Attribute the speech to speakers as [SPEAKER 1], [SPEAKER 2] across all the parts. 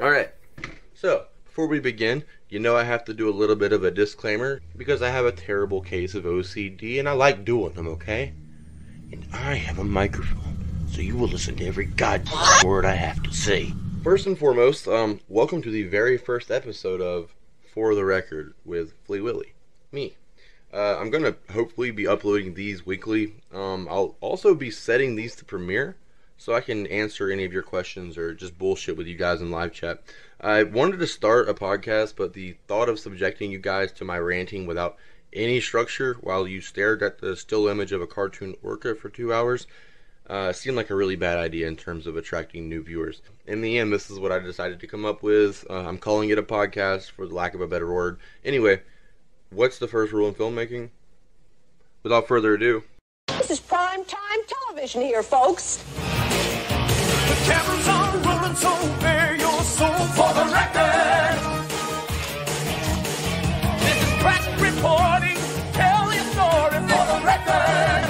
[SPEAKER 1] Alright, so before we begin, you know I have to do a little bit of a disclaimer because I have a terrible case of OCD and I like doing them, okay? And I have a microphone, so you will listen to every goddamn word I have to say. First and foremost, welcome to the very first episode of For the Record with Lil Willy, me. I'm going to hopefully be uploading these weekly. I'll also be setting these to Premiere so I can answer any of your questions or just bullshit with you guys in live chat. I wanted to start a podcast, but the thought of subjecting you guys to my ranting without any structure while you stared at the still image of a cartoon orca for 2 hours seemed like a really bad idea in terms of attracting new viewers. In the end, this is what I decided to come up with. I'm calling it a podcast for the lack of a better word. Anyway, what's the first rule in filmmaking? Without further ado,
[SPEAKER 2] this is prime time television here, folks.
[SPEAKER 3] The cameras are rolling, so bare your soul for the record. This is crack reporting. Tell your story for the record.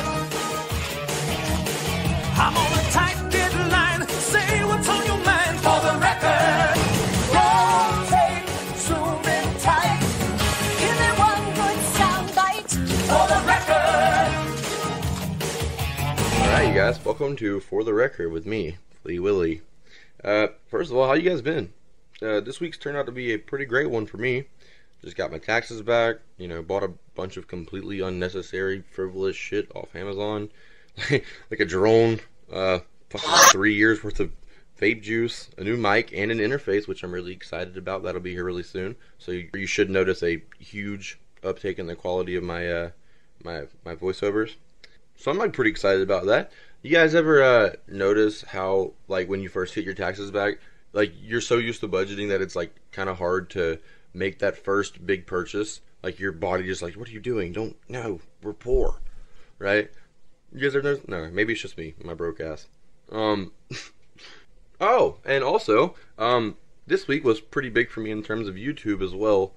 [SPEAKER 3] I'm on a tight deadline. Say what's on your mind for the record.
[SPEAKER 2] Roll tape, zoom in tight. Give me one good sound bite
[SPEAKER 3] For the record.
[SPEAKER 1] alright you guys, welcome to For the Record with me, Lil Willy. First of all, how you guys been? This week's turned out to be a pretty great one for me. Just got my taxes back, bought a bunch of completely unnecessary, frivolous shit off Amazon. Like a drone, fucking 3 years worth of vape juice, a new mic, and an interface, which I'm really excited about. That'll be here really soon. So you should notice a huge uptake in the quality of my my voiceovers. So I'm pretty excited about that. You guys ever notice how, when you first get your taxes back, you're so used to budgeting that it's kind of hard to make that first big purchase? Your body just what are you doing? No, we're poor, right? You guys ever noticed? No, maybe it's just me, my broke ass. Oh, and also, this week was pretty big for me in terms of YouTube as well.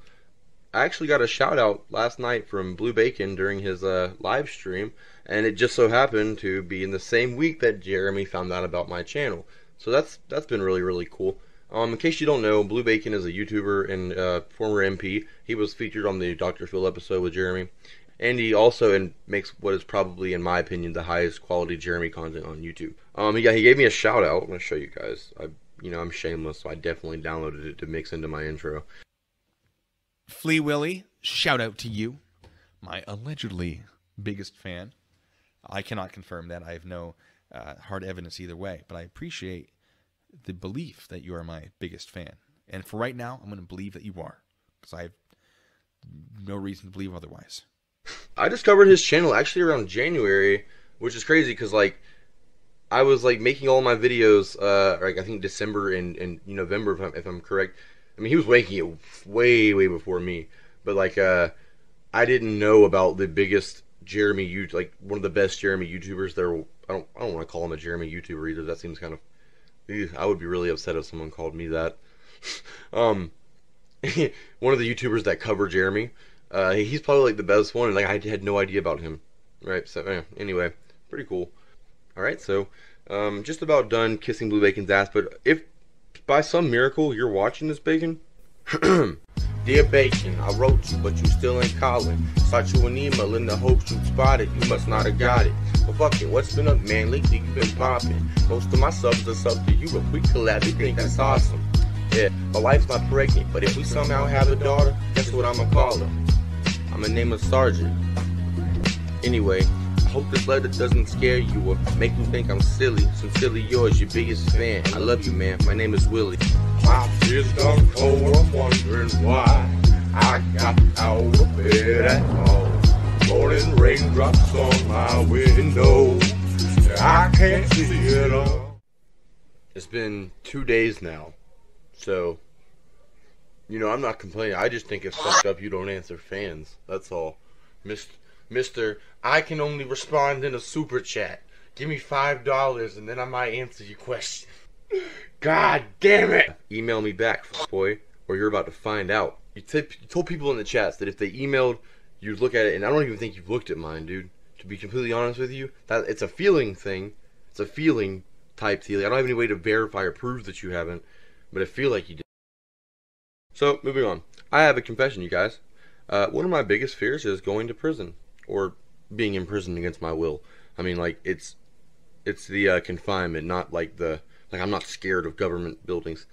[SPEAKER 1] I actually got a shout out last night from Blue Bacon during his live stream, and it just so happened to be in the same week that Jeremy found out about my channel. So that's been really, really cool. In case you don't know, Blue Bacon is a YouTuber and former MP. He was featured on the Dr.Phil episode with Jeremy. And he also makes what is probably, in my opinion, the highest quality Jeremy content on YouTube. He gave me a shout out. I'm going to show you guys. I'm shameless, so I definitely downloaded it to mix into my intro.
[SPEAKER 4] Flea Willy, shout out to you, my allegedly biggest fan. I cannot confirm that. I have no hard evidence either way, but I appreciate the belief that you are my biggest fan. And for right now, I'm going to believe that you are, because I have no reason to believe otherwise.
[SPEAKER 1] I discovered his channel actually around January, which is crazy because I was making all my videos I think December and November if I'm correct. I mean, he was making it way before me, but I didn't know about the biggest Jeremy one of the best Jeremy YouTubers there. I don't want to call him a Jeremy YouTuber either. That seems kind of, I would be really upset if someone called me that. One of the YouTubers that cover Jeremy. He's probably the best one, and I had no idea about him, right? So anyway, pretty cool. All right, so just about done kissing Blue Bacon's ass. But if by some miracle you're watching this, Bacon, dear Bacon, I wrote you, but you still ain't calling. Sent you an email in the hopes you'd spot it. You must not have got it. But fuck it, what's been up, man? Lately you've been popping. Most of my subs are sub to you, but we collab. You think that's awesome? Yeah, my wife's not pregnant, but if we somehow have a daughter, guess what I'ma call her? I'ma name her Sergeant. Anyway, I hope this letter doesn't scare you or make you think I'm silly. Sincerely yours, your biggest fan. I love you, man. My name is Willy.
[SPEAKER 5] My tears done cold, I'm wondering why I got out of bed at all. Morning raindrops on my window, I can't see it all.
[SPEAKER 1] It's been 2 days now, so I'm not complaining. I just think it's fucked up you don't answer fans. That's all. Mister, I can only respond in a super chat. Give me $5 and then I might answer your question. God damn it! Email me back, boy, or you're about to find out. You told people in the chats that if they emailed, you'd look at it, and I don't even think you've looked at mine, dude. To be completely honest with you, that it's a feeling thing. It's a feeling type deal. I don't have any way to verify or prove that you haven't. but I feel like you did. So, moving on. I have a confession, you guys. One of my biggest fears is going to prison, or being imprisoned against my will. I mean, like, it's the confinement, not like I'm not scared of government buildings.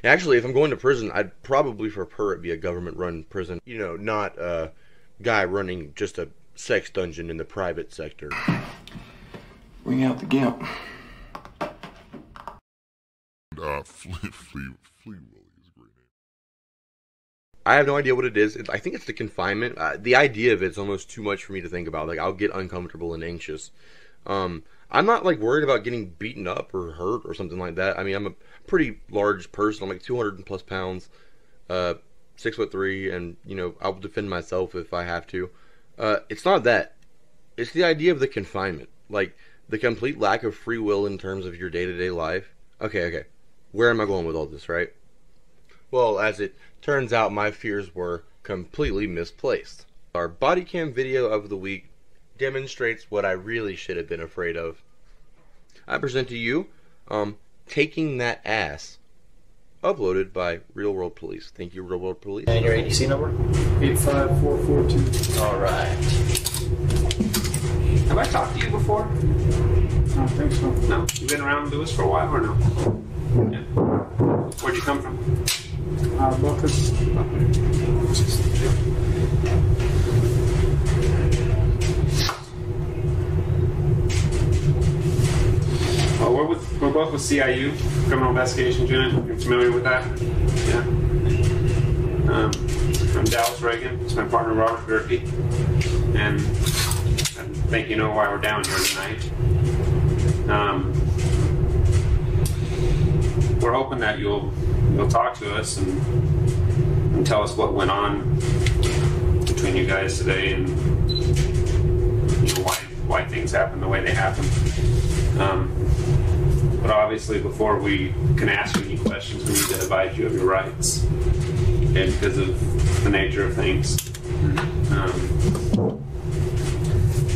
[SPEAKER 1] Actually, if I'm going to prison, I'd probably prefer it be a government-run prison. You know, not a guy running just a sex dungeon in the private sector.
[SPEAKER 6] Bring out the gimp.
[SPEAKER 5] Flea Willy is a great name.
[SPEAKER 1] I have no idea what it is. I think it's the confinement. The idea of it's almost too much for me to think about. Like, I'll get uncomfortable and anxious. I'm not, like, worried about getting beaten up or hurt or something like that. I mean, I'm a pretty large person. I'm like 200+ pounds, 6'3", and, you know, I'll defend myself if I have to. It's not that. It's the idea of the confinement. Like, the complete lack of free will in terms of your day-to-day life. Okay. Where am I going with all this, right? Well, as it turns out, my fears were completely misplaced. Our body cam video of the week demonstrates what I really should have been afraid of. I present to you, Taking That Ass, uploaded by Real World Police. Thank you, Real World Police.
[SPEAKER 7] And your ADC number?
[SPEAKER 8] 85442.
[SPEAKER 7] All right.
[SPEAKER 8] Have I talked to you before? I don't think so. No? You've been around Lewis for a while or no? Yeah. Where'd you come from? Buckets. Well, we're both with CIU, Criminal Investigations Unit. You're familiar with that? Yeah. I'm Dallas Reagan. It's my partner Robert Gerke. And I think you know why we're down here tonight. We're hoping that you'll talk to us and tell us what went on between you guys today, and you know, why things happened the way they happened. But obviously, before we can ask you any questions, we need to advise you of your rights, and because of the nature of things.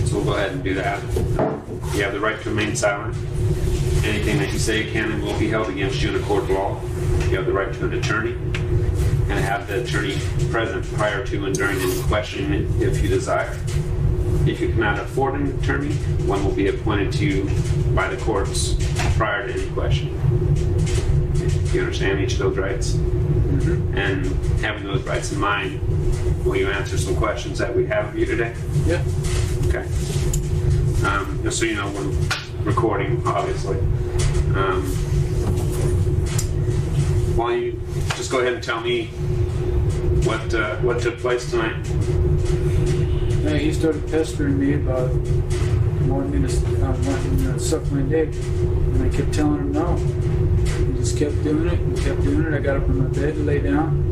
[SPEAKER 8] So we'll go ahead and do that. You have the right to remain silent. Anything that you say can and will be held against you in a court of law. You have the right to an attorney, and have the attorney present prior to and during any questioning if you desire. If you cannot afford an attorney, one will be appointed to you by the courts prior to any question. You understand each of those rights? Mm-hmm. And having those rights in mind, will you answer some questions that we have of you today? Yeah. Okay. Just so you know, we're recording, obviously. Why don't you just go ahead and tell me what took place tonight?
[SPEAKER 9] He started pestering me about wanting me to suck my dick, and I kept telling him no. He just kept doing it and kept doing it. I got up in my bed and lay down.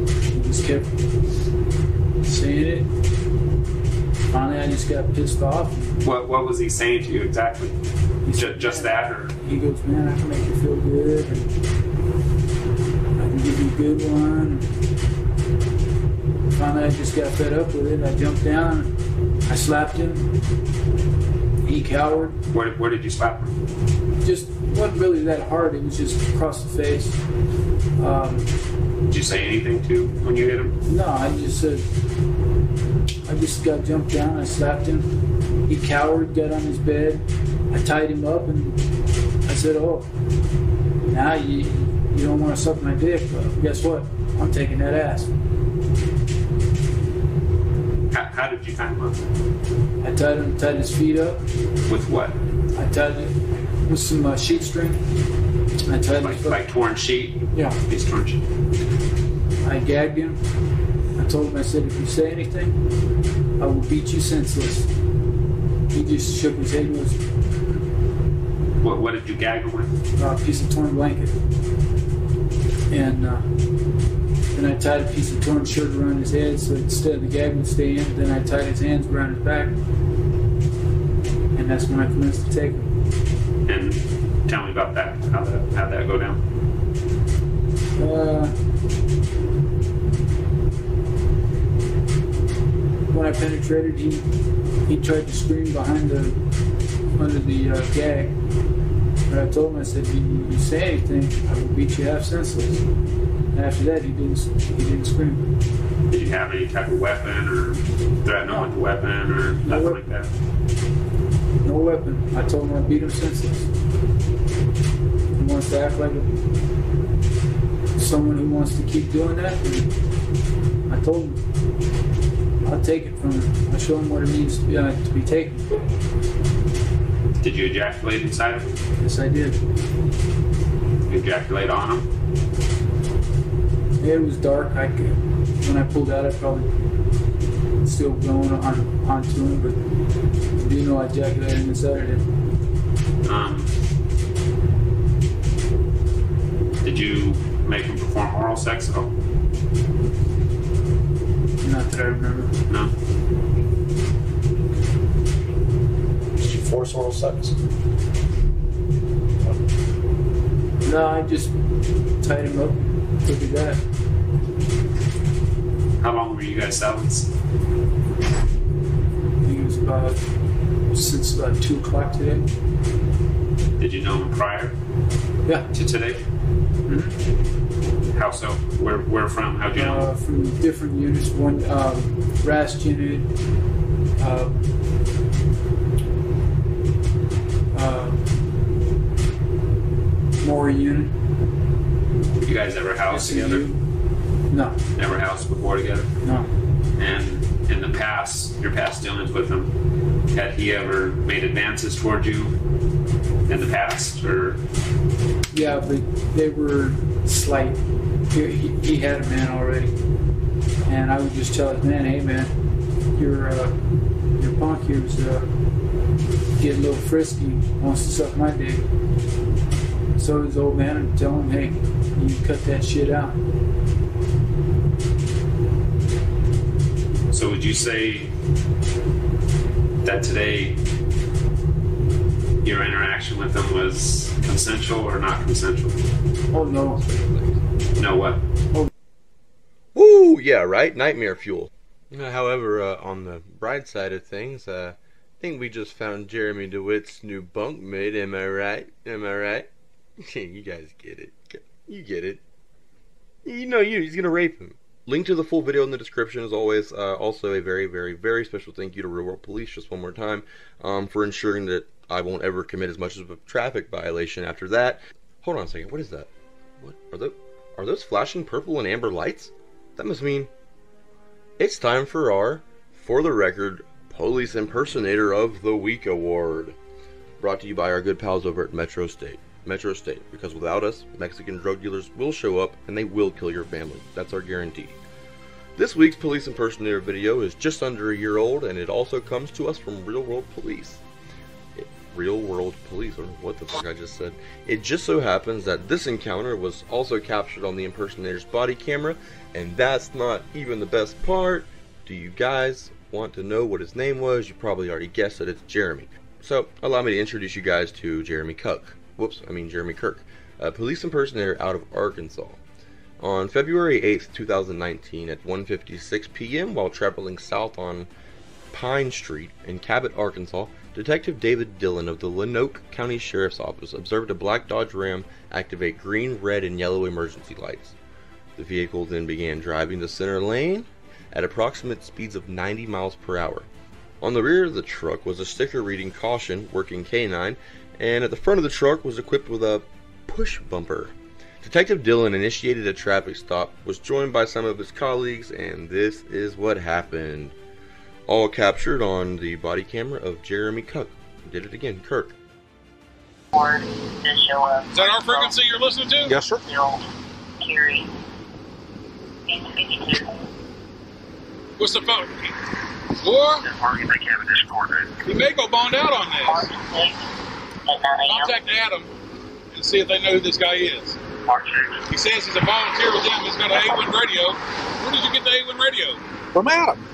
[SPEAKER 9] He just kept saying it. Finally, I just got pissed off.
[SPEAKER 8] What was he saying to you exactly? Just that, or?
[SPEAKER 9] He goes, man, I can make you feel good. And I can give you a good one. Finally, I just got fed up with it. I jumped down. I slapped him. He cowered.
[SPEAKER 8] Where did you slap him?
[SPEAKER 9] Just wasn't really that hard. It was just across the face.
[SPEAKER 8] Did you say anything to when you hit him?
[SPEAKER 9] No, I just said, I just got jumped down. I slapped him. He cowered, got on his bed. I tied him up, and I said, oh, now you don't want to suck my dick, but guess what? I'm taking that ass.
[SPEAKER 8] How did you tie him up?
[SPEAKER 9] I tied his feet up.
[SPEAKER 8] With what?
[SPEAKER 9] I tied it with some sheet string. I tied
[SPEAKER 8] like torn sheet?
[SPEAKER 9] Yeah.
[SPEAKER 8] It's torn sheet.
[SPEAKER 9] I gagged him. I told him, I said, if you say anything, I will beat you senseless. He just shook his head and was...
[SPEAKER 8] What did you gag him with?
[SPEAKER 9] A piece of torn blanket. And then I tied a piece of torn shirt around his head so instead the gag would stay in. Then I tied his hands around his back. And that's when I commenced to take him.
[SPEAKER 8] And tell me about that. How'd that go down?
[SPEAKER 9] When I penetrated, he tried to scream under the gag. But I told him, I said, you say anything, I will beat you half senseless. And after that, he didn't scream.
[SPEAKER 8] Did you have any type of weapon or threaten him with a weapon or nothing like that?
[SPEAKER 9] No weapon. I told him I'd beat him senseless. He wants to act like someone who wants to keep doing that. I told him I'll take it from him. I'll show him what it means to be taken.
[SPEAKER 8] Did you ejaculate inside of him?
[SPEAKER 9] Yes, I did.
[SPEAKER 8] You ejaculate on him?
[SPEAKER 9] Yeah, it was dark. When I pulled out, I probably still going onto him, but I do know I ejaculated inside of him.
[SPEAKER 8] Did you make him perform oral sex at all?
[SPEAKER 9] Not that I remember.
[SPEAKER 8] No.
[SPEAKER 7] Did you force oral sex?
[SPEAKER 9] No, I just tied him up, took it back.
[SPEAKER 8] How long were you guys silenced?
[SPEAKER 9] I think it was since about 2 o'clock today.
[SPEAKER 8] Did you know him prior
[SPEAKER 9] Yeah.
[SPEAKER 8] to today?
[SPEAKER 9] Mm-hmm.
[SPEAKER 8] How so? Where from? How'd you know?
[SPEAKER 9] From different units. One, RAS unit, more unit.
[SPEAKER 8] You guys ever housed together?
[SPEAKER 9] No.
[SPEAKER 8] Never housed before together?
[SPEAKER 9] No.
[SPEAKER 8] And in the past, your past dealings with him, had he ever made advances toward you in the past, or?
[SPEAKER 9] Yeah, but they were slight. He had a man already, and I would just tell his man, "Hey, man, your punk here's getting a little frisky, wants to suck my dick." So his old man would tell him, "Hey, you cut that shit out."
[SPEAKER 8] So would you say that today your interaction with them was consensual or not consensual?
[SPEAKER 9] Oh no.
[SPEAKER 8] No what?
[SPEAKER 1] Woo, yeah, right? Nightmare fuel. However, on the bright side of things, I think we just found Jeremy DeWitt's new bunkmate. Am I right? Am I right? You guys get it. You get it. You know, he's gonna rape him. Link to the full video in the description as always. Also a very, very, very special thank you to Real World Police, just one more time, for ensuring that I won't ever commit as much as a traffic violation after that. Hold on a second, what is that? What are those flashing purple and amber lights? That must mean it's time for our, for the record, Police Impersonator of the Week award. Brought to you by our good pals over at Metro State. Metro State, because without us, Mexican drug dealers will show up and they will kill your family. That's our guarantee. This week's Police Impersonator video is just under a year old, and it also comes to us from Real World Police. Real World Police, or what the fuck I just said. It just so happens that this encounter was also captured on the impersonator's body camera, and that's not even the best part. Do you guys want to know what his name was? You probably already guessed it, it's Jeremy. So, allow me to introduce you guys to Jeremy Kirk, a police impersonator out of Arkansas. On February 8th, 2019 at 1:56 p.m. while traveling south on Pine Street in Cabot, Arkansas, Detective David Dillon of the Lenoke County Sheriff's Office observed a black Dodge Ram activate green, red, and yellow emergency lights. The vehicle then began driving the center lane at approximate speeds of 90 miles per hour. On the rear of the truck was a sticker reading "Caution, Working Canine," and at the front of the truck was equipped with a push bumper. Detective Dillon initiated a traffic stop, was joined by some of his colleagues, and this is what happened. All captured on the body camera of Jeremy Kirk. Did it again, Kirk.
[SPEAKER 10] Is that our frequency you're listening to?
[SPEAKER 7] Yes, sir.
[SPEAKER 10] What's the phone? Boy, you may go bond out on this. Contact Adam and see if they know who this guy is. He says he's a volunteer with them. He's got an A1 radio. Where did you get the A1 radio?
[SPEAKER 7] From Adam.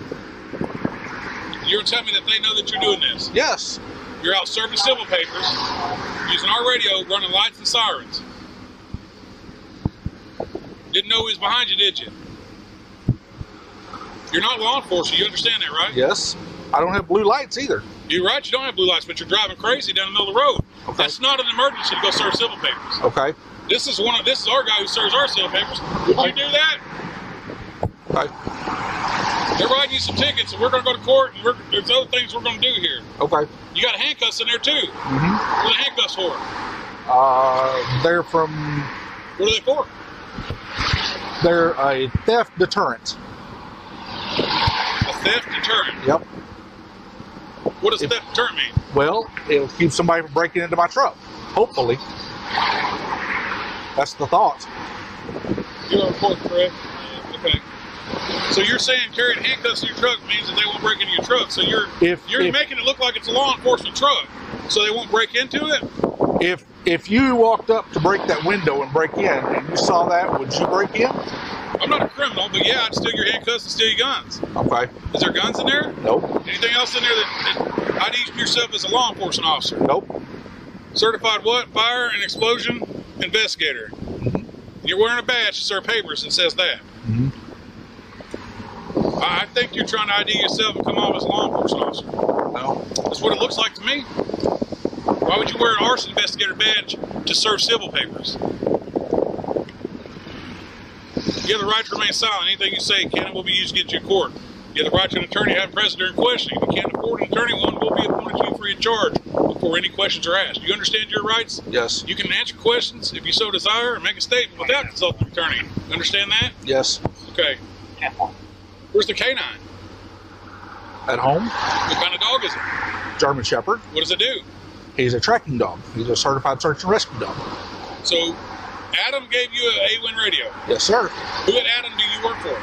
[SPEAKER 10] You're telling me that they know that you're doing this?
[SPEAKER 7] Yes.
[SPEAKER 10] You're out serving civil papers, using our radio, running lights and sirens. Didn't know he was behind you, did you? You're not law enforcement, you understand that, right?
[SPEAKER 7] Yes. I don't have blue lights either.
[SPEAKER 10] You're right, you don't have blue lights, but you're driving crazy down the middle of the road.
[SPEAKER 11] Okay.
[SPEAKER 10] That's not an emergency to go serve civil papers.
[SPEAKER 11] Okay.
[SPEAKER 10] This is our guy who serves our civil papers. Would you do that?
[SPEAKER 11] Okay.
[SPEAKER 10] They're writing you some tickets, and we're going to go to court, and there's other things we're going to do here.
[SPEAKER 11] Okay.
[SPEAKER 10] You got handcuffs in there too.
[SPEAKER 11] Mm-hmm.
[SPEAKER 10] What are the handcuffs for?
[SPEAKER 11] They're from.
[SPEAKER 10] What are they for?
[SPEAKER 11] They're a theft deterrent.
[SPEAKER 10] A theft deterrent.
[SPEAKER 11] Yep.
[SPEAKER 10] What does theft deterrent mean?
[SPEAKER 11] Well, it'll keep somebody from breaking into my truck. Hopefully. That's the thought.
[SPEAKER 10] You're on court, correct? Okay. So you're saying carrying handcuffs in your truck means that they won't break into your truck. So you're making it look like it's a law enforcement truck, so they won't break into it?
[SPEAKER 11] If you walked up to break that window and break in, and you saw that, would you break in?
[SPEAKER 10] I'm not a criminal, but yeah, I'd steal your handcuffs and steal your guns.
[SPEAKER 11] Okay.
[SPEAKER 10] Is there guns in there?
[SPEAKER 11] Nope.
[SPEAKER 10] Anything else in there that IDs yourself as a law enforcement officer?
[SPEAKER 11] Nope.
[SPEAKER 10] Certified what? Fire and explosion investigator.
[SPEAKER 11] Mm-hmm.
[SPEAKER 10] You're wearing a badge to serve papers that says that.
[SPEAKER 11] Mm-hmm.
[SPEAKER 10] I think you're trying to ID yourself and come off as a law enforcement officer.
[SPEAKER 11] No.
[SPEAKER 10] That's what it looks like to me. Why would you wear an arson investigator badge to serve civil papers? You have the right to remain silent. Anything you say can and will be used against you in court. You have the right to an attorney having present during questioning. If you can't afford an attorney, one will be appointed to you free of charge before any questions are asked. Do you understand your rights?
[SPEAKER 11] Yes.
[SPEAKER 10] You can answer questions if you so desire and make a statement without consulting an attorney. Understand that?
[SPEAKER 11] Yes.
[SPEAKER 10] Okay. Where's the canine?
[SPEAKER 11] At home.
[SPEAKER 10] What kind of dog is it?
[SPEAKER 11] German Shepherd.
[SPEAKER 10] What does it do?
[SPEAKER 11] He's a tracking dog. He's a certified search and rescue dog.
[SPEAKER 10] So, Adam gave you an A-Win radio.
[SPEAKER 11] Yes, sir.
[SPEAKER 10] Who at Adam do you work for?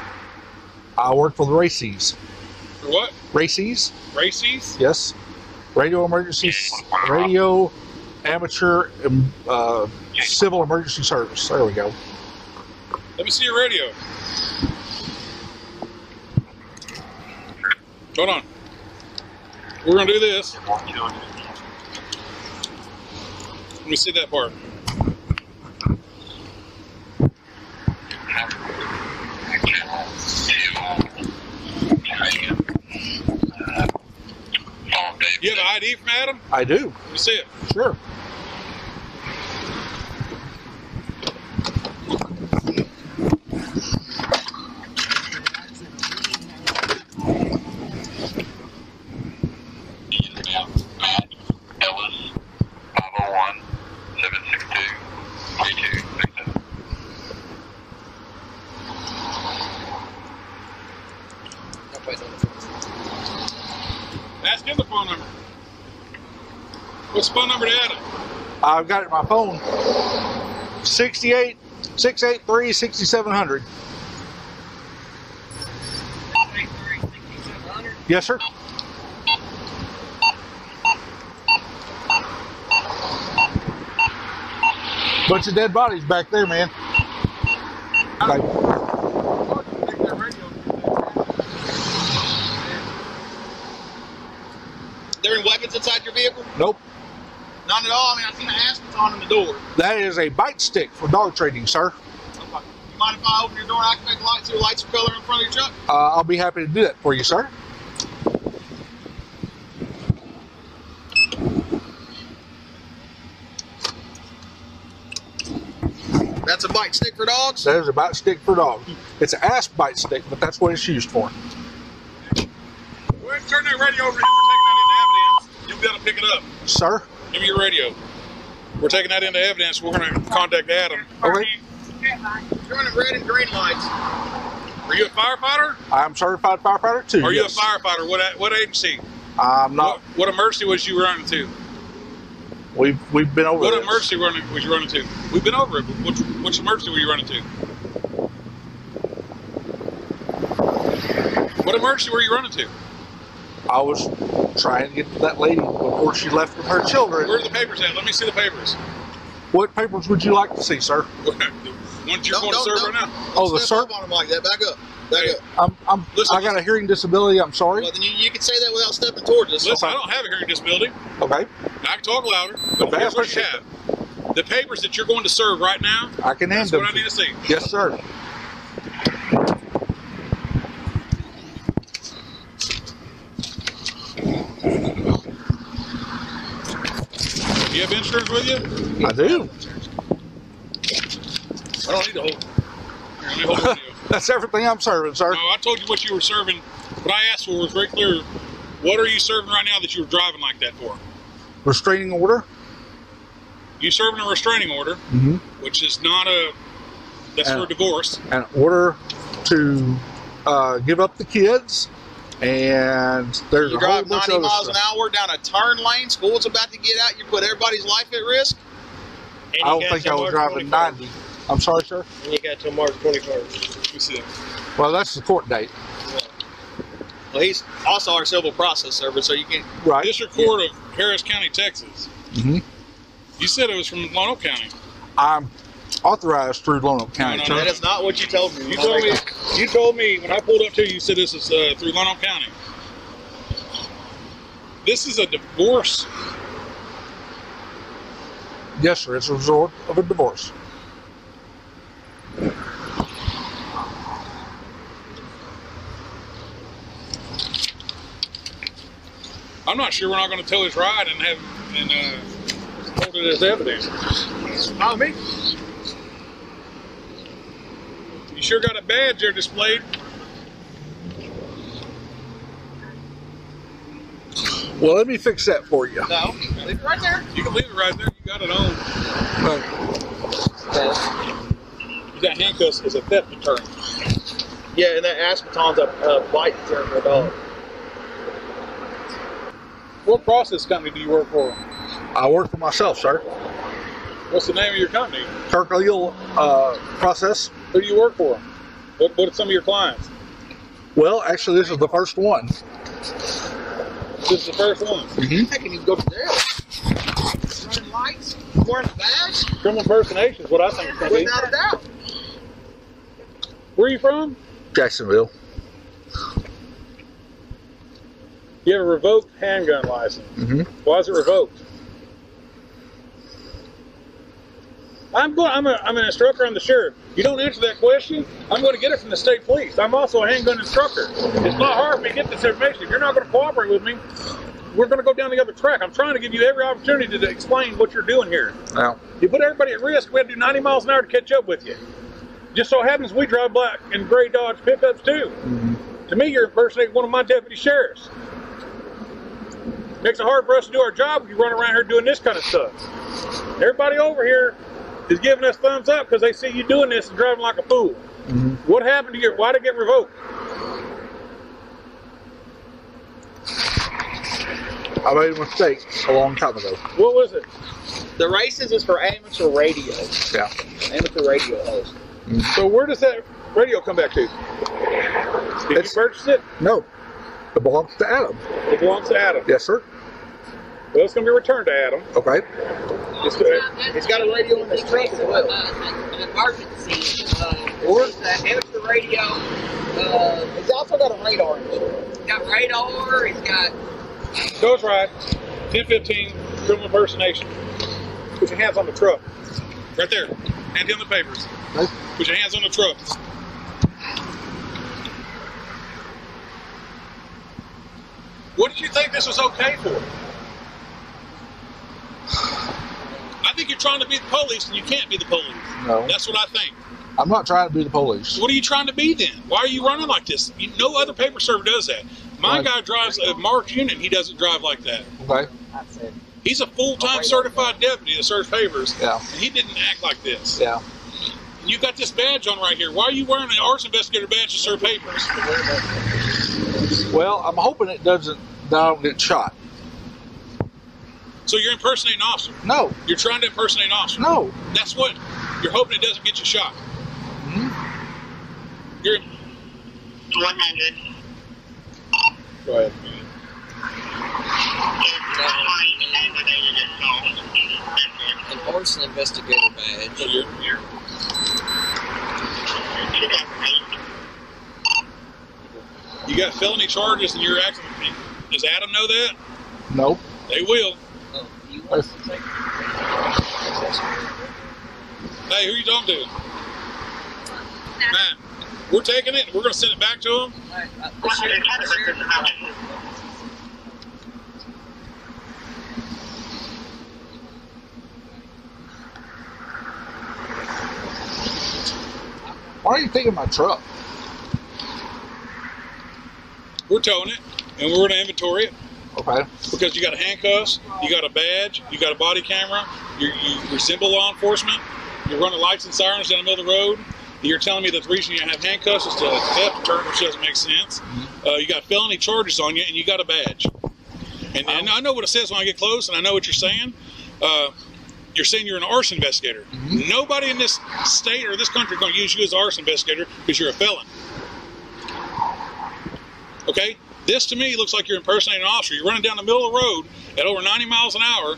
[SPEAKER 11] I work for the Races.
[SPEAKER 10] For what?
[SPEAKER 11] Races.
[SPEAKER 10] Races?
[SPEAKER 11] Yes. Radio emergency, radio amateur civil emergency service. There we go.
[SPEAKER 10] Let me see your radio. Hold on. We're going to do this. Let me see that part. You have an ID from Adam?
[SPEAKER 11] I do.
[SPEAKER 10] Let me see it.
[SPEAKER 11] Sure.
[SPEAKER 10] Ask him the phone number. What's the phone number to Adam?
[SPEAKER 11] I've got it on my phone. 683-6700. Yes, sir. Bunch of dead bodies back there, man. Okay.
[SPEAKER 12] There any weapons inside your vehicle?
[SPEAKER 11] Nope.
[SPEAKER 12] None at all. I mean, I seen an aspen on in the door.
[SPEAKER 11] That is a bite stick for dog trading, sir.
[SPEAKER 12] You mind if I open your door and activate the lights so your lights are color in front of your truck?
[SPEAKER 11] I'll be happy to do that for you, sir.
[SPEAKER 12] That's a bite stick for dogs?
[SPEAKER 11] That is a bite stick for dogs. It's an ass bite stick, but that's what it's used for.
[SPEAKER 10] Go ahead and turn that radio over here. We're taking that into evidence. You'll be able to pick it up.
[SPEAKER 11] Sir?
[SPEAKER 10] Give me your radio. We're taking that into evidence. We're going to contact Adam.
[SPEAKER 11] Okay.
[SPEAKER 12] You're running red and green lights.
[SPEAKER 10] Are you a firefighter?
[SPEAKER 11] I'm certified firefighter too.
[SPEAKER 10] Are you
[SPEAKER 11] yes.
[SPEAKER 10] a firefighter? What agency?
[SPEAKER 11] I'm not.
[SPEAKER 10] What emergency was you running to?
[SPEAKER 11] We've been over.
[SPEAKER 10] What
[SPEAKER 11] this.
[SPEAKER 10] emergency was you running to? We've been over it. Which emergency were you running to? What emergency were you running to?
[SPEAKER 11] I was trying to get to that lady before she left with her children.
[SPEAKER 10] Where are the papers at? Let me see the papers.
[SPEAKER 11] What papers would you like to see, sir?
[SPEAKER 10] Ones you're going to serve right now.
[SPEAKER 11] Oh, the
[SPEAKER 12] Step up on them like that. Back up. Back up.
[SPEAKER 11] I got a hearing disability. I'm sorry.
[SPEAKER 12] Well, then you can say that without stepping towards us.
[SPEAKER 10] Listen, I don't have a hearing disability.
[SPEAKER 11] Okay.
[SPEAKER 10] I can talk louder. But here's what you have. The papers that you're going to serve right now.
[SPEAKER 11] I can hand them.
[SPEAKER 10] That's what I need to see.
[SPEAKER 11] Yes, sir.
[SPEAKER 10] You have insurance with you?
[SPEAKER 11] I do.
[SPEAKER 10] I don't need to hold. Here, let me hold the video.
[SPEAKER 11] That's everything I'm serving, sir.
[SPEAKER 10] No, I told you what you were serving. What I asked for was very clear. What are you serving right now that you were driving like that for?
[SPEAKER 11] Restraining order.
[SPEAKER 10] You serving a restraining order, which is not a. That's for a divorce.
[SPEAKER 11] An order to give up the kids, and there's
[SPEAKER 12] You
[SPEAKER 11] a whole
[SPEAKER 12] drive
[SPEAKER 11] bunch
[SPEAKER 12] 90
[SPEAKER 11] of other
[SPEAKER 12] miles an
[SPEAKER 11] stuff.
[SPEAKER 12] hour down a turn lane. School's about to get out. You put everybody's life at risk.
[SPEAKER 11] I don't think I was driving 90. I'm sorry, sir.
[SPEAKER 7] And you got till March 21st.
[SPEAKER 10] Let me see that.
[SPEAKER 11] Well, that's the court date.
[SPEAKER 12] Well, he's also our civil process server, so you can't.
[SPEAKER 11] Right.
[SPEAKER 10] District Court of Harris County, Texas. You said it was from Lonoke County.
[SPEAKER 11] I'm authorized through Lonoke County.
[SPEAKER 10] No,
[SPEAKER 12] That is not what you told me.
[SPEAKER 10] You told me when I pulled up to you, you said this is through Lonoke County. This is a divorce.
[SPEAKER 11] Yes, sir. It's a result of a divorce.
[SPEAKER 10] I'm not sure we're not going to tow his ride and have hold it as evidence.
[SPEAKER 12] Not me.
[SPEAKER 10] You sure got a badge there displayed.
[SPEAKER 11] Well, let me fix that for you.
[SPEAKER 12] No, leave it right there.
[SPEAKER 10] You can leave it right there. You got it on. That handcuffs is a theft deterrent.
[SPEAKER 12] Yeah, and that aspeton's a bite deterrent for a dog.
[SPEAKER 10] What process company do you work for?
[SPEAKER 11] I work for myself, sir.
[SPEAKER 10] What's the name of your company?
[SPEAKER 11] Kirkleal Process.
[SPEAKER 10] Who do you work for? What are some of your clients?
[SPEAKER 11] Well, actually, this is the first one.
[SPEAKER 10] This is the first one.
[SPEAKER 12] I can even go to jail. Running lights, wearing a badge.
[SPEAKER 10] Criminal impersonation is what I think it's going to be.
[SPEAKER 12] Without a doubt.
[SPEAKER 10] Where are you from?
[SPEAKER 11] Jacksonville.
[SPEAKER 10] You have a revoked handgun license. Why is it revoked? I'm an instructor. I'm the sheriff. You don't answer that question, I'm going to get it from the state police. I'm also a handgun instructor. It's not hard for me to get this information. If you're not going to cooperate with me, we're going to go down the other track. I'm trying to give you every opportunity to explain what you're doing here.
[SPEAKER 11] Now,
[SPEAKER 10] You put everybody at risk. We have to do 90 miles an hour to catch up with you. Just so happens we drive black and gray Dodge pickups too. To me, you're impersonating one of my deputy sheriffs. Makes it hard for us to do our job if you run around here doing this kind of stuff. Everybody over here is giving us thumbs up because they see you doing this and driving like a fool. What happened to your? Why did it get revoked?
[SPEAKER 11] I made a mistake a long time ago.
[SPEAKER 10] What was it?
[SPEAKER 12] The races is for amateur radio.
[SPEAKER 11] Yeah.
[SPEAKER 12] Amateur radio host.
[SPEAKER 10] So where does that radio come back to? Did you purchase it?
[SPEAKER 11] No. It belongs to Adam.
[SPEAKER 10] It belongs to Adam.
[SPEAKER 11] Yes, sir.
[SPEAKER 10] Well, it's going to be returned to Adam.
[SPEAKER 11] Okay.
[SPEAKER 12] He's got a radio in his truck as well.
[SPEAKER 13] An emergency.
[SPEAKER 12] Or
[SPEAKER 13] Amateur radio.
[SPEAKER 12] he's also got a radar in his truck.
[SPEAKER 13] He's got radar. He's got.
[SPEAKER 10] Goes right. 1015 criminal impersonation. Put your hands on the truck. Right there. Hand him the papers.
[SPEAKER 11] Okay.
[SPEAKER 10] Put your hands on the truck. What did you think this was okay for? I think you're trying to be the police and you can't be the police.
[SPEAKER 11] No.
[SPEAKER 10] That's what I think.
[SPEAKER 11] I'm not trying to be the police.
[SPEAKER 10] What are you trying to be then? Why are you running like this? No other paper server does that. My guy drives a marked unit. He doesn't drive like that.
[SPEAKER 11] Okay.
[SPEAKER 10] He's a full-time certified deputy that serves papers.
[SPEAKER 11] Yeah.
[SPEAKER 10] And he didn't act like this.
[SPEAKER 11] Yeah.
[SPEAKER 10] And you got this badge on right here. Why are you wearing an arson investigator badge to serve papers?
[SPEAKER 11] Well, I'm hoping it doesn't. That I don't get shot.
[SPEAKER 10] So you're impersonating an officer?
[SPEAKER 11] No.
[SPEAKER 10] You're trying to impersonate an officer?
[SPEAKER 11] No.
[SPEAKER 10] That's what you're hoping it doesn't get you shot. You're
[SPEAKER 13] 100.
[SPEAKER 10] go ahead.
[SPEAKER 13] An arson investigator badge.
[SPEAKER 10] So you got felony charges and you're acting. Does Adam know that?
[SPEAKER 11] Nope.
[SPEAKER 10] They will.
[SPEAKER 13] Oh, you want to take?
[SPEAKER 10] Hey, who you talking to? Man, we're taking it. We're going to send it back to them.
[SPEAKER 11] Why are you taking my truck?
[SPEAKER 10] We're towing it, and we're going to inventory it.
[SPEAKER 11] Okay.
[SPEAKER 10] Because you got handcuffs, you got a badge, you got a body camera, you resemble law enforcement, you're running lights and sirens down the middle of the road, and you're telling me that the reason you have handcuffs is to theft deterrent, which doesn't make sense. You got felony charges on you, and you got a badge. And I know what it says when I get close, and I know what you're saying. You're saying you're an arson investigator. Nobody in this state or this country is going to use you as an arson investigator because you're a felon. Okay? This, to me, looks like you're impersonating an officer. You're running down the middle of the road at over 90 miles an hour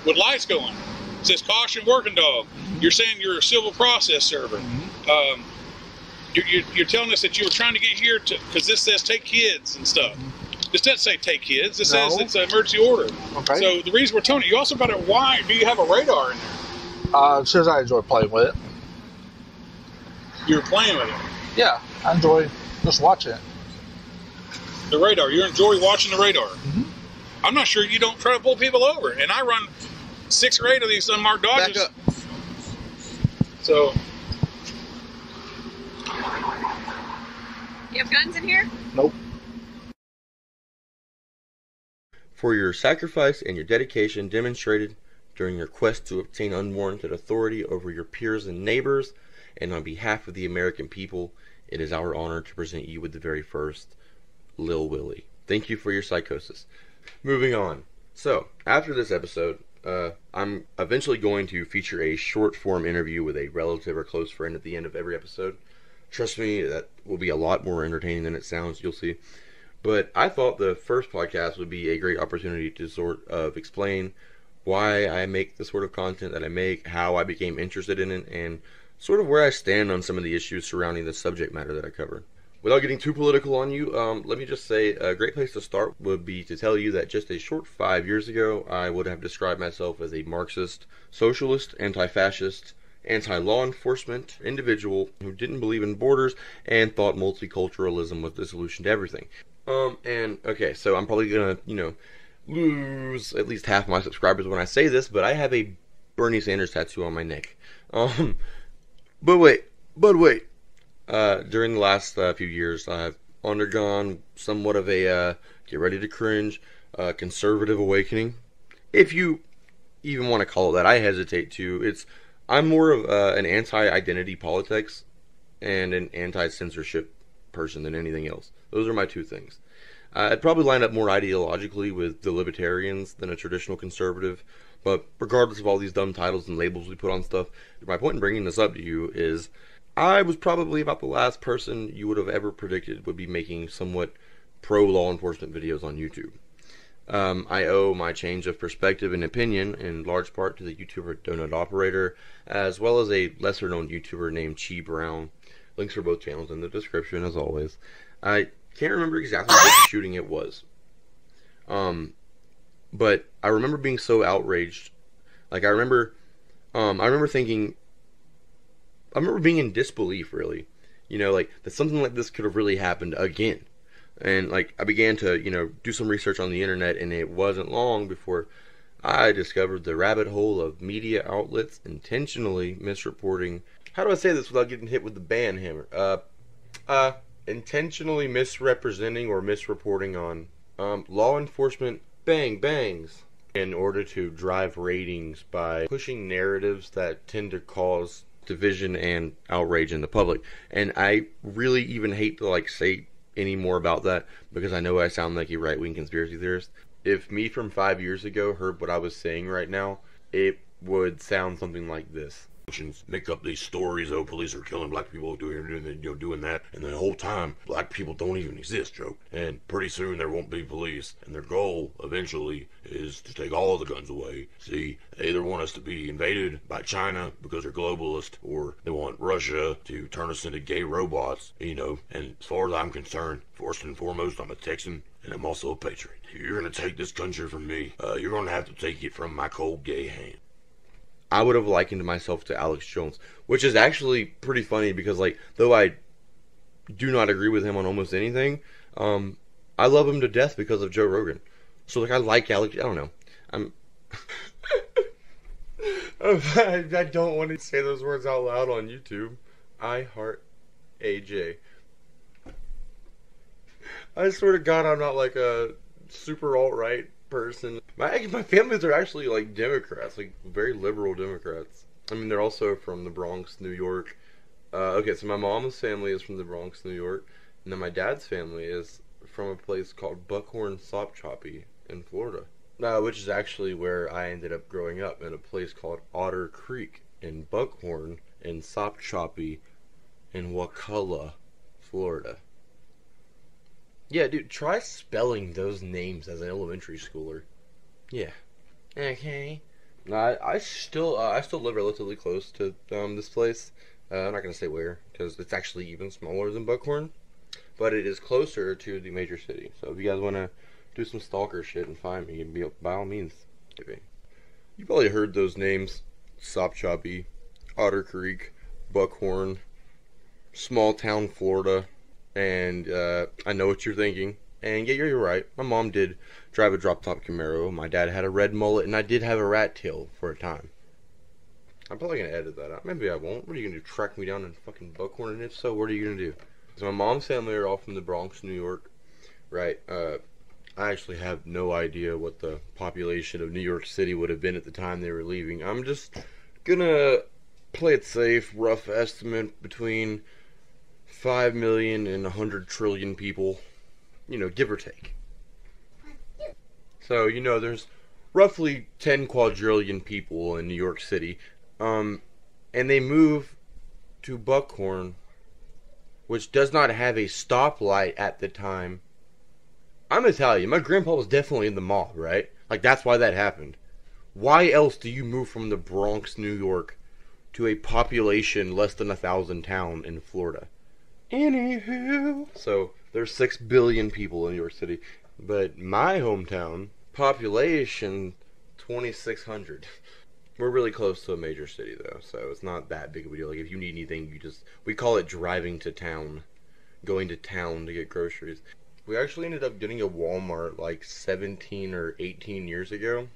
[SPEAKER 10] with lights going. It says, caution, working dog. You're saying you're a civil process server. You're telling us that you were trying to get here because this says take kids and stuff. This doesn't say take kids. This says it's an emergency order.
[SPEAKER 11] Okay.
[SPEAKER 10] So the reason we're telling you also got it. Why do you have a radar in there?
[SPEAKER 11] Says I enjoy playing with it.
[SPEAKER 10] You're playing with it.
[SPEAKER 11] Yeah, I enjoy just watching it.
[SPEAKER 10] The radar. You enjoy watching the radar. I'm not sure you don't try to pull people over. And I run 6 or 8 of these unmarked Dodges.
[SPEAKER 13] Back up.
[SPEAKER 10] So.
[SPEAKER 14] You have guns in here?
[SPEAKER 11] Nope.
[SPEAKER 1] For your sacrifice and your dedication demonstrated during your quest to obtain unwarranted authority over your peers and neighbors, and on behalf of the American people, it is our honor to present you with the very first Lil Willy. Thank you for your psychosis. Moving on. So, after this episode, I'm eventually going to feature a short form interview with a relative or close friend at the end of every episode. Trust me, that will be a lot more entertaining than it sounds, you'll see. But I thought the first podcast would be a great opportunity to sort of explain why I make the sort of content that I make, how I became interested in it, and sort of where I stand on some of the issues surrounding the subject matter that I cover. Without getting too political on you, let me just say a great place to start would be to tell you that just a short 5 years ago, I would have described myself as a Marxist, socialist, anti-fascist, anti-law enforcement individual who didn't believe in borders and thought multiculturalism was the solution to everything. Okay, so I'm probably gonna, lose at least half my subscribers when I say this, but I have a Bernie Sanders tattoo on my neck. But wait. During the last few years, I've undergone somewhat of a, get ready to cringe, conservative awakening. If you even want to call it that, I hesitate to. I'm more of an anti-identity politics and an anti-censorship person than anything else. Those are my two things. I'd probably line up more ideologically with the libertarians than a traditional conservative, but regardless of all these dumb titles and labels we put on stuff, my point in bringing this up to you is I was probably about the last person you would have ever predicted would be making somewhat pro-law enforcement videos on YouTube. I owe my change of perspective and opinion in large part to the YouTuber Donut Operator, as well as a lesser-known YouTuber named Chi Brown. Links for both channels in the description, as always. I can't remember exactly what shooting it was. But I remember being so outraged. Like, I remember thinking, I remember being in disbelief, really. That something like this could have really happened again. And, I began to, do some research on the internet, and it wasn't long before I discovered the rabbit hole of media outlets intentionally misreporting. How do I say this without getting hit with the ban hammer? Intentionally misrepresenting or misreporting on law enforcement bangs in order to drive ratings by pushing narratives that tend to cause division and outrage in the public. And I really even hate to say any more about that because I know I sound like a right-wing conspiracy theorist. If me from 5 years ago heard what I was saying right now, it would sound something like this.
[SPEAKER 5] Make up these stories, police are killing black people, doing that, and the whole time, black people don't even exist, joke. And pretty soon there won't be police, and their goal, eventually, is to take all of the guns away. See, they either want us to be invaded by China because they're globalist, or they want Russia to turn us into gay robots, and as far as I'm concerned, first and foremost, I'm a Texan, and I'm also a patriot. If you're gonna take this country from me, you're gonna have to take it from my cold gay hand.
[SPEAKER 1] I would have likened myself to Alex Jones, which is actually pretty funny because, though I do not agree with him on almost anything, I love him to death because of Joe Rogan. So, I like Alex. I don't know. I don't want to say those words out loud on YouTube. I heart AJ. I swear to God, I'm not like a super alt-right person. My families are actually like Democrats, like very liberal Democrats. I mean, they're also from the Bronx, New York. Okay, so my mom's family is from the Bronx, New York, and then my dad's family is from a place called Buckhorn Sopchoppy in Florida, which is actually where I ended up growing up, in a place called Otter Creek in Buckhorn and Sopchoppy in Wakulla, Florida. Yeah, dude, try spelling those names as an elementary schooler. Yeah. Okay. I still live relatively close to this place. I'm not gonna say where, because it's actually even smaller than Buckhorn, but it is closer to the major city. So if you guys want to do some stalker shit and find me, by all means. You probably heard those names: Sopchoppy, Otter Creek, Buckhorn, small town Florida, and I know what you're thinking. And yeah, you're right. My mom did drive a drop-top Camaro. My dad had a red mullet, and I did have a rat tail for a time. I'm probably going to edit that out. Maybe I won't. What are you going to do, track me down in fucking Buckhorn? And if so, what are you going to do? So my mom's family are all from the Bronx, New York, right? I actually have no idea what the population of New York City would have been at the time they were leaving. I'm just going to play it safe, rough estimate between 5 million and 100 trillion people, you know, give or take. So, you know, there's roughly 10 quadrillion people in New York City. And they move to Buckhorn, which does not have a stoplight at the time. I'm gonna tell you, my grandpa was definitely in the mob, right? Like, that's why that happened. Why else do you move from the Bronx, New York, to a population less than 1,000 town in Florida? Anywho. So, there's 6 billion people in New York City. But my hometown, population 2,600. We're really close to a major city, though, so it's not that big of a deal. Like, if you need anything, we call it driving to town. Going to town to get groceries. We actually ended up getting a Walmart, like, 17 or 18 years ago.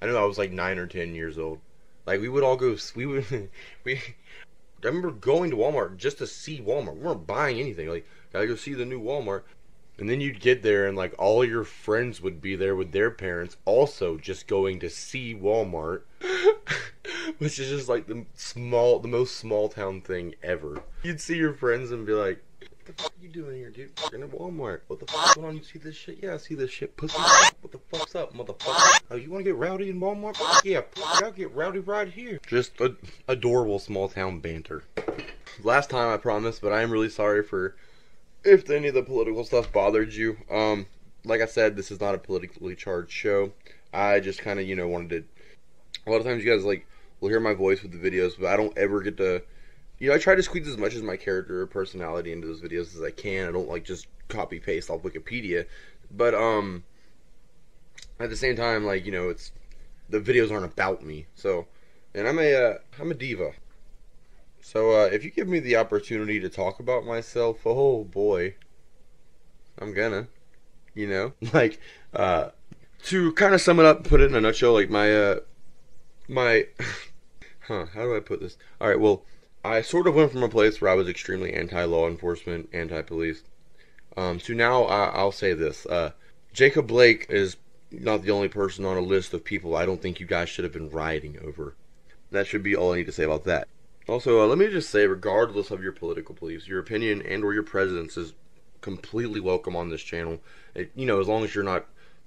[SPEAKER 1] I know I was, like, 9 or 10 years old. Like, we would all go, I remember going to Walmart just to see Walmart. We weren't buying anything. Like, gotta go see the new Walmart. And then you'd get there, and, like, all your friends would be there with their parents, also just going to see Walmart. Which is just, like, the most small-town thing ever. You'd see your friends and be like, what the fuck are you doing here, dude? You're in a Walmart. What the fuck's going on? You see this shit? Yeah, I see this shit. Pussy. What the fuck's up, motherfucker? Oh, you want to get rowdy in Walmart? Yeah, I'll get rowdy right here. Just adorable small-town banter. Last time, I promise, but I am really sorry for if any of the political stuff bothered you. Like I said, this is not a politically charged show. I just kind of, you know, wanted to... A lot of times you guys, like, will hear my voice with the videos, but I don't ever get to... You know, I try to squeeze as much as my character or personality into those videos as I can. I don't, like, just copy-paste off Wikipedia. But, at the same time, like, you know, it's... The videos aren't about me, so... And I'm a diva. So, if you give me the opportunity to talk about myself, oh boy, I'm gonna, you know, like, to kind of sum it up and put it in a nutshell, like, my, how do I put this? Alright, well, I sort of went from a place where I was extremely anti-law enforcement, anti-police, to now, I'll say this, Jacob Blake is not the only person on a list of people I don't think you guys should have been rioting over. That should be all I need to say about that. Also, let me just say, regardless of your political beliefs, your opinion and or your presence is completely welcome on this channel. You know, as long as you're not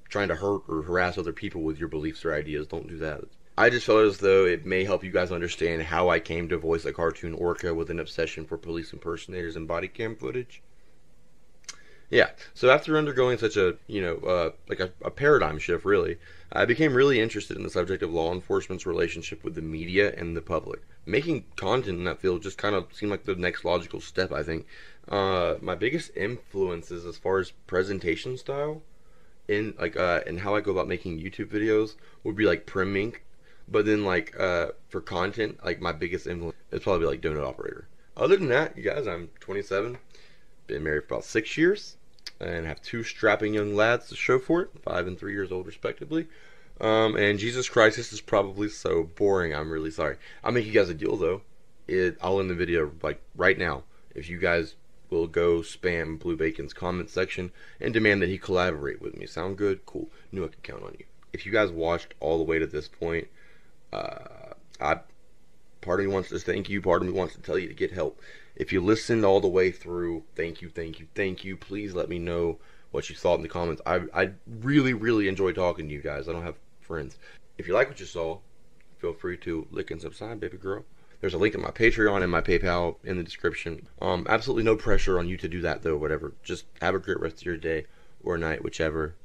[SPEAKER 1] trying to hurt or harass other people with your beliefs or ideas, don't do that. I just felt as though it may help you guys understand how I came to voice a cartoon orca with an obsession for police impersonators and body cam footage. Yeah, so after undergoing such a, you know, like a paradigm shift, really, I became really interested in the subject of law enforcement's relationship with the media and the public. Making content in that field just kind of seemed like the next logical step, I think. My biggest influences as far as presentation style in, like, and how I go about making YouTube videos would be, like, Prim Inc. But then, like, for content, like, my biggest influence is probably, like, Donut Operator. Other than that, you guys, I'm 27, been married for about 6 years, and have 2 strapping young lads to show for it, 5 and 3 years old respectively. And Jesus Christ, this is probably so boring, I'm really sorry. I'll make you guys a deal though. I'll end the video like right now if you guys will go spam Blue Bacon's comment section and demand that he collaborate with me. Sound good? Cool. Knew I could count on you. If you guys watched all the way to this point, part of me wants to thank you. Part of me wants to tell you to get help. If you listened all the way through, thank you, thank you, thank you. Please let me know what you thought in the comments. I really, really enjoy talking to you guys. I don't have friends. If you like what you saw, feel free to lick and subscribe, baby girl. There's a link to my Patreon and my PayPal in the description. Absolutely no pressure on you to do that, though, whatever. Just have a great rest of your day or night, whichever.